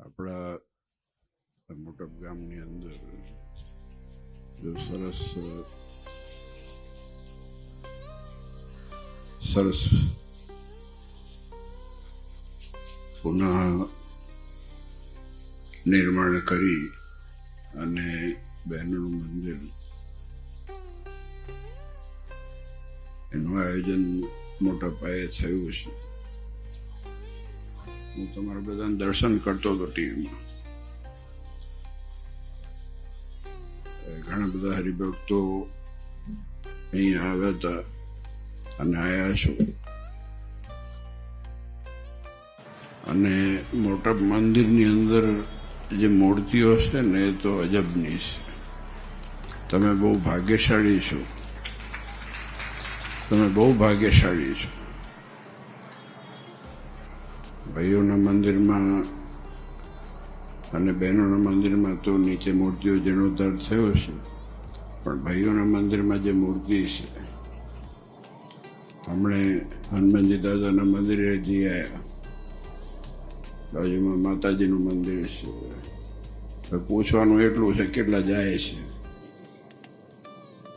આપણા મોટપ ગામની અંદર જો સરસ સરસ પુનઃ નિર્માણ કરી અને બહેનોનું મંદિર એનું આયોજન મોટા પાયે થયું છે. હું તમારા બધાને દર્શન કરતો હતો ટીવીમાં. ઘણા બધા હરિભક્તો અહીંયા આવ્યા હતા અને આવ્યા છો. અને મોટા મંદિરની અંદર જે મૂર્તિઓ છે ને એ તો અજબની છે. તમે બહુ ભાગ્યશાળી છો, તમે બહુ ભાગ્યશાળી છો. ભાઈઓના મંદિરમાં અને બહેનોના મંદિરમાં તો નીચે મૂર્તિઓ જીર્ણોદ્ધાર થયો છે, પણ ભાઈઓના મંદિરમાં જે મૂર્તિ છે, હમણે હનુમાનજી દાદાના મંદિરે જઈ આવ્યા, બાજુમાં માતાજીનું મંદિર છે. પૂછવાનું એટલું છે કેટલા જાય છે,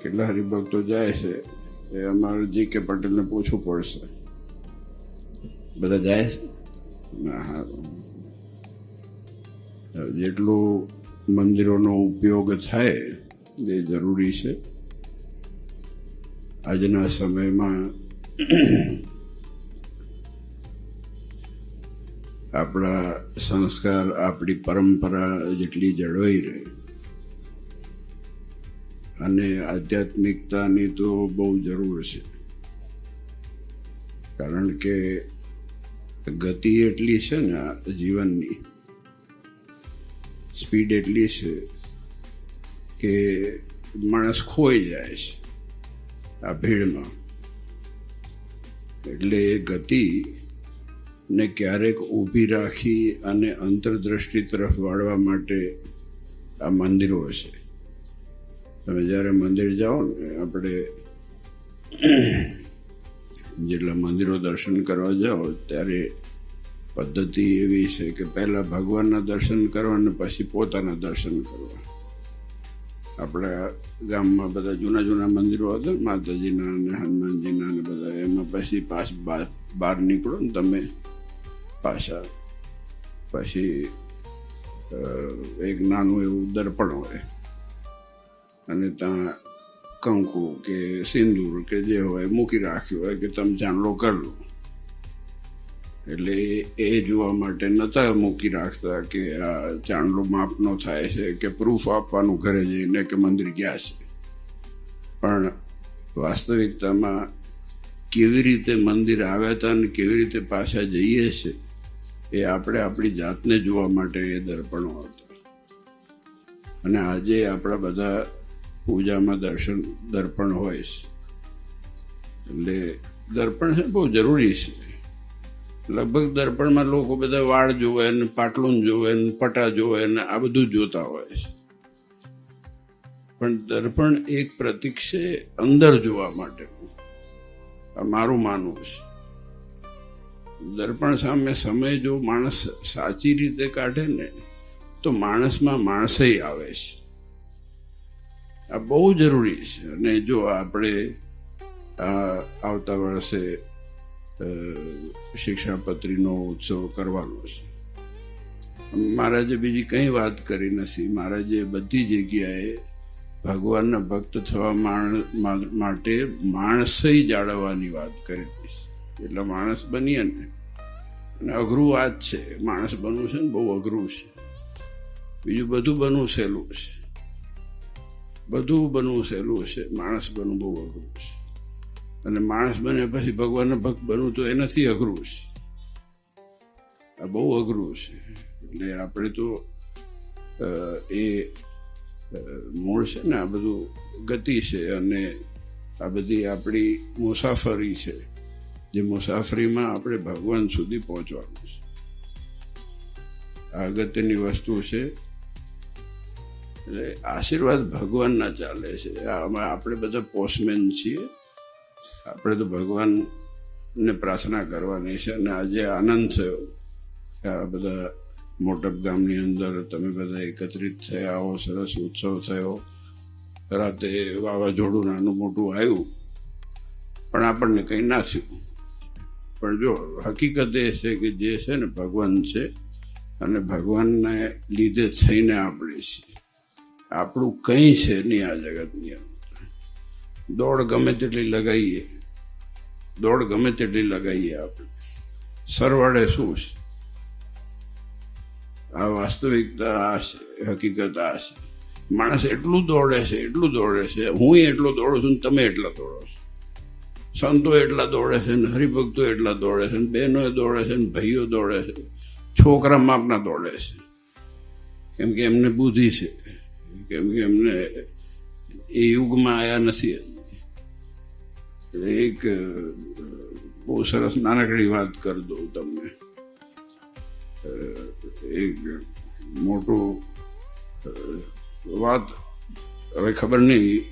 કેટલા હરિભક્તો જાય છે એ અમારે જી કે પટેલને પૂછવું પડશે. બધા જાય છે? ના. જેટલું મંદિરોનો ઉપયોગ થાય એ જરૂરી છે. આજના સમયમાં આપણા સંસ્કાર, આપણી પરંપરા જેટલી જળવાઈ રહે અને આધ્યાત્મિકતાની તો બહુ જરૂર છે. કારણ કે ગતિ એટલી છે ને જીવનની, સ્પીડ એટલી છે કે માણસ ખોઈ જાય છે આ ભીડમાં. એટલે એ ગતિને ક્યારેક ઊભી રાખી અને અંતરદ્રષ્ટિ તરફ વાળવા માટે આ મંદિરો છે. તમે જ્યારે મંદિર જાઓ ને, આપણે જેટલા મંદિરો દર્શન કરવા જાઓ ત્યારે પદ્ધતિ એવી છે કે પહેલાં ભગવાનના દર્શન કરવા અને પછી પોતાના દર્શન કરવા. આપણા ગામમાં બધા જૂના જૂના મંદિરો હતા, માતાજીના અને હનુમાનજીના અને બધા, એમાં પછી બહાર નીકળો ને તમે પાછા, પછી એક નાનું એવું દર્પણ હોય અને ત્યાં કંકુ કે સિંદૂર કે જે હોય મૂકી રાખ્યું હોય કે તમે ચાંદલો કરી લો. એટલે એ જોવા માટે નહોતા મૂકી રાખતા કે આ ચાંદલો માપનો થાય છે કે પ્રૂફ આપવાનું ઘરે જઈને કે મંદિર ગયા છે. પણ વાસ્તવિકતામાં કેવી રીતે મંદિર આવ્યા હતા અને કેવી રીતે પાછા જઈએ છે એ આપણે આપણી જાતને જોવા માટે એ દર્પણો હતા. અને આજે આપણા બધા પૂજામાં દર્પણ હોય છે. એટલે દર્પણ છે બહુ જરૂરી છે. લગભગ દર્પણમાં લોકો બધા વાળ જોવે ને પાટલું જોવે ને પટા જોવે ને આ બધું જોતા હોય છે. પણ દર્પણ એક પ્રતીક છે અંદર જોવા માટેનું. આ મારું માનવું છે. દર્પણ સામે સમય જો માણસ સાચી રીતે કાઢે ને તો માણસમાં માણસય આવે છે. આ બહુ જરૂરી છે. અને જો આપણે આવતા વર્ષે શિક્ષાપત્રીનો ઉત્સવ કરવાનો છે. મહારાજે બીજી કંઈ વાત કરી નથી. મહારાજે બધી જગ્યાએ ભગવાનના ભક્ત થવા માટે માણસય જાળવવાની વાત કરી છે. એટલે માણસ બનીએ ને, અને અઘરું વાત છે. માણસ બનવું છે ને બહુ અઘરું છે. બીજું બધું બનવું સહેલું છે, બધું બનવું સહેલું છે. માણસ બનવું બહુ અઘરું છે. અને માણસ બને પછી ભગવાનના ભક્ત બનવું તો એનાથી અઘરું છે. આ બહુ અઘરું છે. એટલે આપણે તો એ મૂળ છે ને, આ બધું ગતિ છે અને આ બધી આપણી મુસાફરી છે. જે મુસાફરીમાં આપણે ભગવાન સુધી પહોંચવાનું છે. આ અગત્યની વસ્તુ છે. એટલે આશીર્વાદ ભગવાનના ચાલે છે. આપણે બધા પોસ્ટમેન છીએ. આપણે તો ભગવાનને પ્રાર્થના કરવાની છે. અને આજે આનંદ થયો કે આ બધા મોટપ ગામની અંદર તમે બધા એકત્રિત થયા, આવો સરસ ઉત્સવ થયો. રાતે વાવાઝોડું નાનું મોટું આવ્યું, પણ આપણને કંઈ ના થયું. પણ જો હકીકત એ છે કે જે છે ને ભગવાન છે, અને ભગવાનને લીધે થઈને આપણે છીએ. આપણું કંઈ છે નહીં આ જગતની અંદર. દોડ ગમે તેટલી લગાવીએ, આપણે સરવાળે શું છે? આ વાસ્તવિકતા આ છે, હકીકત આ છે. માણસ એટલું દોડે છે, હું એટલો દોડું છું ને તમે એટલા દોડો છો. સંતો એટલા દોડે છે ને હરિભક્તો એટલા દોડે છે ને બહેનો દોડે છે ને ભાઈઓ દોડે છે, છોકરા માપના દોડે છે. કેમ કે એમને બુદ્ધિ છે, કેમ કે એમને એ યુગમાં આવ્યા નથી. એક બહુ સરસ નાનકડી વાત કરી દઉં તમને. એક મોટું વાત, હવે ખબર નહીં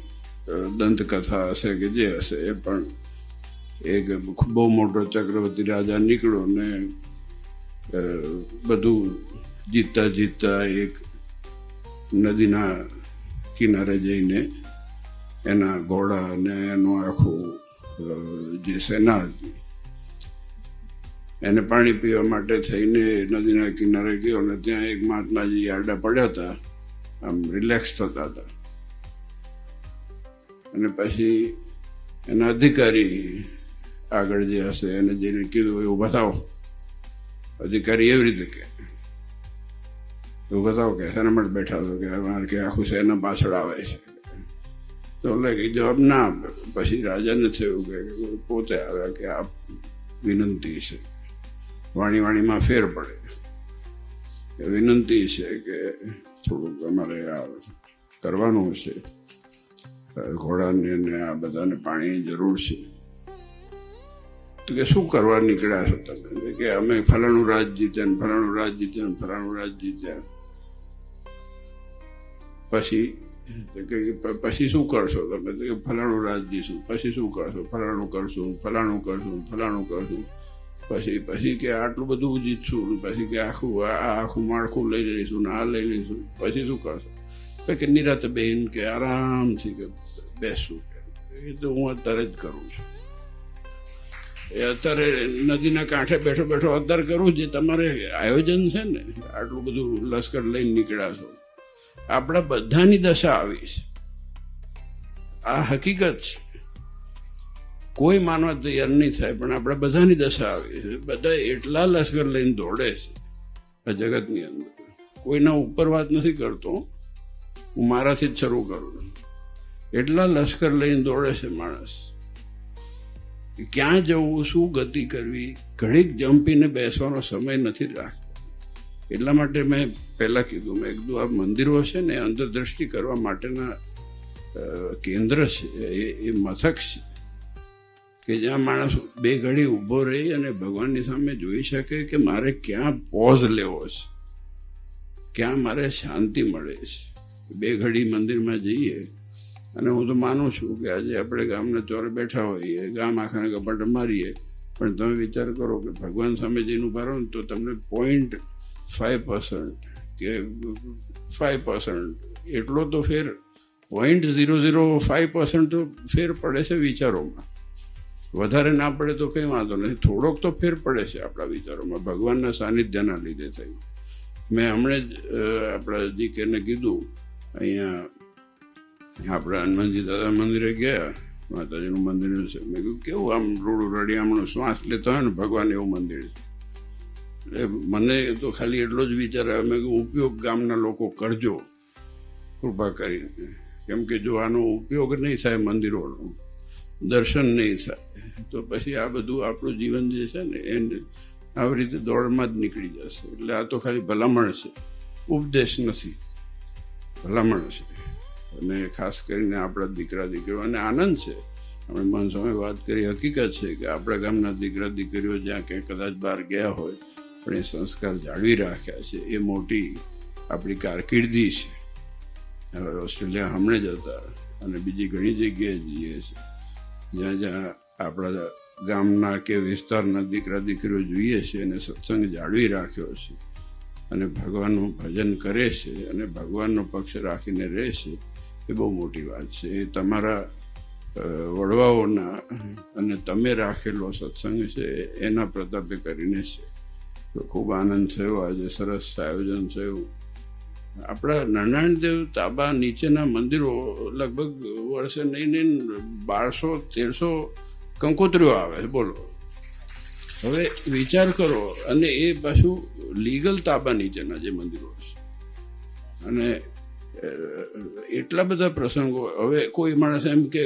દંતકથા હશે કે જે હશે એ, પણ એક બહુ મોટો ચક્રવર્તી રાજા નીકળ્યો ને બધું જીતતા એક નદીના કિનારે જઈને એના ઘોડા અને એનું આખું જે સેના હતી એને પાણી પીવા માટે થઈને નદીના કિનારે ગયો ને ત્યાં એક મહાત્માજી આડા પડ્યા હતા, આમ રિલેક્સ થતા હતા. અને પછી એના અધિકારી આગળ જે હશે એને જઈને કીધું, એવું બતાવો. અધિકારી એવી રીતે કે એવું બતાવો કે શેના માટે બેઠા હતો, કે અમારે કે આખું સેના પાછળ આવે છે. તો એટલે જવાબ ના આપે. પછી રાજાને થયું કે પોતે આવ્યા કે આ વિનંતી છે. વાણીમાં ફેર પડે કે વિનંતી છે કે થોડુંક અમારે આ કરવાનું છે, ઘોડાને ને આ બધાને પાણીની જરૂર છે. તો કે શું કરવા નીકળ્યા છો તમે? કે અમે ફલાણું રાજ જીત્યા. પછી શું કરશો તમે? તો કે ફલાણું રાજ જીતશું. પછી શું કરશો? ફલાણું કરશું. પછી કે આટલું બધું જીતશું, પછી કે આખું માળખું લઈ લઈશું ને આ લઈ લઈશું. પછી શું કરશો? કે નિરાતે બેન કે આરામથી કે બેસું. એ તો હું અત્યારે જ કરું છું. એ અત્યારે નદીના કાંઠે બેઠો અત્યારે કરું. જે તમારે આયોજન છે ને, આટલું બધું લશ્કર લઈને નીકળ્યા છો, આપણા બધાની દશા આવી છે. આ હકીકત છે. કોઈ માનવા તૈયાર નહીં થાય, પણ આપણા બધાની દશા આવી છે. બધા એટલા લશ્કર લઈને દોડે છે આ જગતની અંદર. કોઈના ઉપર વાત નથી કરતો, હું મારાથી જ શરૂ કરું છું. એટલા લશ્કર લઈને દોડે છે માણસ. ક્યાં જવું, શું ગતિ કરવી, ઘડીક જંપીને બેસવાનો સમય નથી રાખતો. એટલા માટે મેં પહેલાં કીધું, મેં કીધું આ મંદિરો છે ને અંતરદ્રષ્ટિ કરવા માટેના કેન્દ્ર છે, એ મથક છે કે જ્યાં માણસ બે ઘડી ઊભો રહી અને ભગવાનની સામે જોઈ શકે કે મારે ક્યાં પોઝ લેવો છે, ક્યાં મારે શાંતિ મળે છે. બે ઘડી મંદિરમાં જઈએ. અને હું તો માનું છું કે આજે આપણે ગામના ચોરે બેઠા હોઈએ, ગામ આખાને કપાટ મારીએ, પણ તમે વિચાર કરો કે ભગવાન સામે જઈને ઉભા રહો ને તો તમને 0.5% કે 5% એટલો તો ફેર, 0.005% તો ફેર પડે છે વિચારોમાં. વધારે ના પડે તો કંઈ વાંધો નથી, થોડોક તો ફેર પડે છે આપણા વિચારોમાં ભગવાનના સાનિધ્યના લીધે થઈને. મેં હમણાં જ આપણા જીકેને કીધું, અહીંયા આપણે હનુમાનજી દાદા મંદિરે ગયા, માતાજીનું મંદિર છે. મેં કીધું કેવું આમ રૂડું રડિયામણું શ્વાસ લેતો હોય ને ભગવાન એવું મંદિર છે. એટલે મને તો ખાલી એટલો જ વિચાર આવે, મેં કીધું ઉપયોગ ગામના લોકો કરજો કૃપા કરીને. કેમ કે જો આનો ઉપયોગ નહીં થાય, મંદિરોનો દર્શન નહીં થાય, તો પછી આ બધું આપણું જીવન જે છે ને એને આવી રીતે દોડમાં જ નીકળી જશે. એટલે આ તો ખાલી ભલામણ છે, ઉપદેશ નથી, ભલામણ છે. અને ખાસ કરીને આપણા દીકરા દીકરીઓ, અને આનંદ છે. આપણે મન સામે વાત કરી, હકીકત છે કે આપણા ગામના દીકરા દીકરીઓ જ્યાં ક્યાંય કદાચ બહાર ગયા હોય પણ એ સંસ્કાર જાળવી રાખ્યા છે. એ મોટી આપણી કારકિર્દી છે. હવે ઓસ્ટ્રેલિયા હમણાં જ હતા અને બીજી ઘણી જગ્યાએ જઈએ છીએ જ્યાં આપણા ગામના કે વિસ્તારના દીકરા દીકરીઓ જોઈએ છે અને સત્સંગ જાળવી રાખ્યો છે. અને ભગવાનનું ભજન કરે છે અને ભગવાનનો પક્ષ રાખીને રહે છે, એ બહુ મોટી વાત છે. એ તમારા વડવાઓના અને તમે રાખેલો સત્સંગ છે એના પ્રતાપે કરીને છે. તો ખૂબ આનંદ થયો. આજે સરસ આયોજન થયું. આપણા નારાયણદેવ તાબા નીચેના મંદિરો લગભગ વર્ષે નહીં 1200-1300 કંકોત્રીઓ આવે છે. બોલો, હવે વિચાર કરો. અને એ પાછું લીગલ તાબા નીચેના જે મંદિરો છે. અને એટલા બધા પ્રસંગો. હવે કોઈ માણસ એમ કે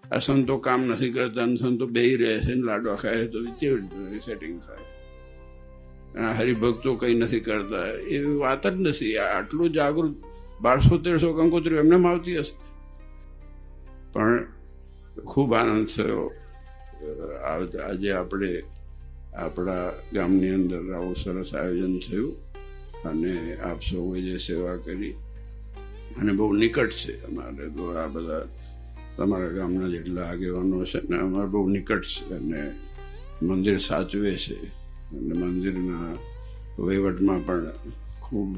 આ સંતો કામ નથી કરતા, સંતો બેહી રહે છે ને લાડવા ખાય, તો કેવી સેટિંગ થાય? હરિભક્તો કંઈ નથી કરતા, એવી વાત જ નથી. આટલું જાગૃત 1200-1300 કંકોત્રીઓ એમને આવતી હશે. પણ ખૂબ આનંદ થયો. આજે આપણે આપણા ગામની અંદર આવું સરસ આયોજન થયું અને આપ સૌએ જે સેવા કરી, અને બહુ નિકટ છે અમારે તો આ બધા તમારા ગામના જેટલા આગેવાનો છે ને, અમારે બહુ નિકટ છે અને મંદિર સાચવે છે અને મંદિરના વહીવટમાં પણ ખૂબ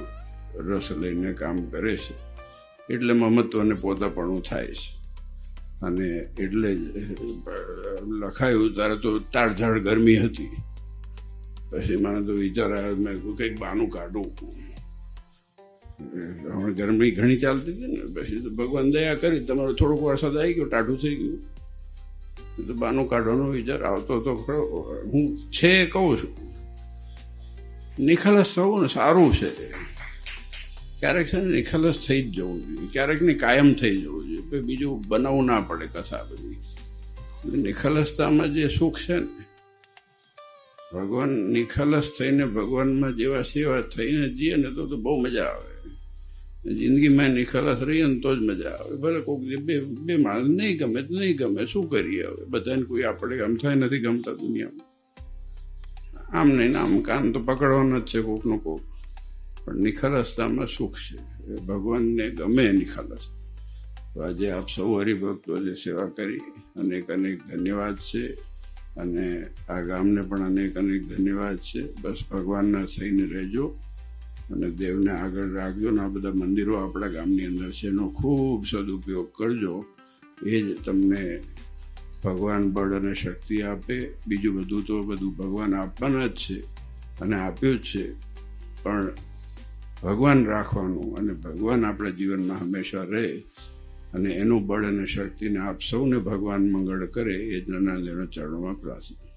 રસ લઈને કામ કરે છે. એટલે મમત્વને પોતાપણું થાય છે. અને એટલે જ લખાયું ત્યારે તો તાળઝાળ ગરમી હતી. પછી મને તો વિચાર આવ્યો, મેં કંઈક બહાનું કાઢું. હવે ગરમી ઘણી ચાલતી હતી ને, પછી તો ભગવાન દયા કરી, તમારો થોડોક વરસાદ આવી ગયો, ટાઢું થઈ ગયું. તો બહાનું કાઢવાનો વિચાર આવતો હતો ખરો. હું છે કહું છું, નિખાલસ થવું ને સારું છે. ક્યારેક છે ને નિખાલસ થઈ જ જવું જોઈએ, ક્યારેક ને કાયમ થઈ જવું જોઈએ. બીજું બનાવવું ના પડે કથા બધી. નિખાલસતામાં જે સુખ છે ને, ભગવાન નિખાલસ થઈને ભગવાનમાં જેવા સેવા થઈને જઈએ ને તો બહુ મજા આવે. જિંદગીમાં નિખાલસ રહીએ ને તો જ મજા આવે. ભલે કોઈક બે માણસ નહીં ગમે તો નહીં ગમે, શું કરીએ હવે? બધાને કોઈ આપણે ગમતા નથી ગમતા દુનિયામાં. આમ નહીં આમ કાન તો પકડવાના જ છે કોકનો કોક. પણ નિખાલસતામાં સુખ છે. ભગવાનને ગમે નિખાલસ. તો આજે આપ સૌ હરિભક્તો જે સેવા કરી, અનેક ધન્યવાદ છે. અને આ ગામને પણ અનેક ધન્યવાદ છે. બસ ભગવાનના થઈને રહેજો અને દેવને આગળ રાખજો. ને આ બધા મંદિરો આપણા ગામની અંદર છે, એનો ખૂબ સદુપયોગ કરજો. એ જ તમને ભગવાન બળ અને શક્તિ આપે. બીજું બધું તો ભગવાન આપવાના જ છે અને આપ્યું જ છે. પણ ભગવાન રાખવાનું અને ભગવાન આપણા જીવનમાં હંમેશા રહે અને એનું બળ અને શક્તિને આપ સૌને ભગવાન મંગળ કરે, એ નાના ચરણોમાં પ્રાર્થના.